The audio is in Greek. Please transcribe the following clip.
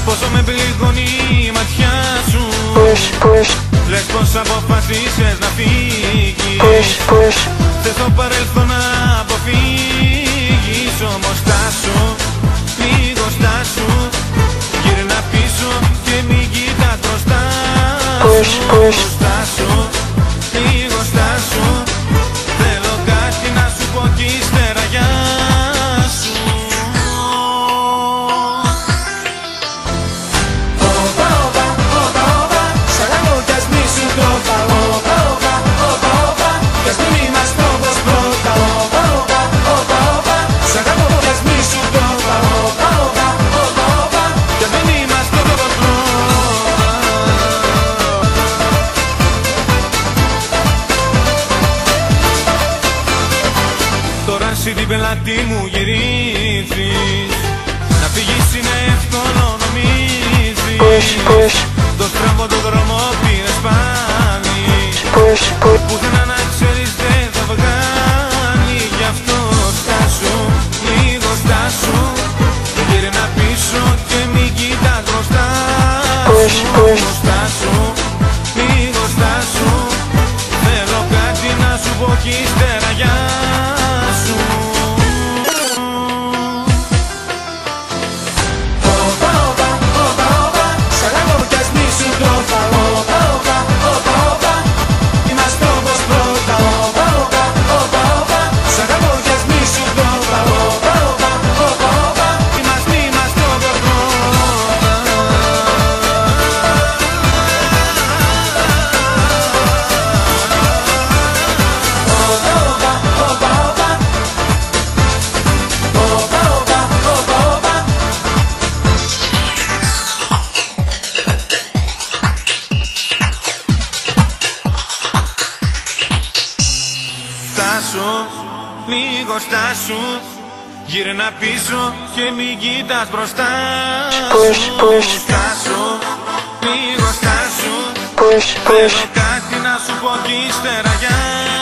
Πόσο με πληγώνει η ματιά σου. Λες πως αποφασίσες να φύγεις. Θες το παρελθόν να αποφύγεις. Όμως στάσου, λίγο στάσου. Γύρνα πίσω και μην κοιτάς μπροστά σου. Στάσου, λίγο στάσου. Θέλω κάτι να σου πω κι ύστερα γεια σου. Εσύ την πελάτη μου γυρίζεις. Να φύγεις είναι εύκολο νομίζεις. Το στραβό το δρόμο πήρες πάλι. Πουθενά να ξέρεις δεν θα βγάλει. Γι' αυτό στάσου, λίγο στάσου. Γύρνα πίσω και μην κοιτάς μπροστά σου. Στάσου, λίγο στάσου. Θέλω κάτι να σου πω κι ύστερα γεια σου. Στάσου, λίγο στάσου. Γύρνα πίσω και μην κοιτάς μπροστά σου. Στάσου, λίγο στάσου. Θέλω κάτι να σου πω κι ύστερα γεια.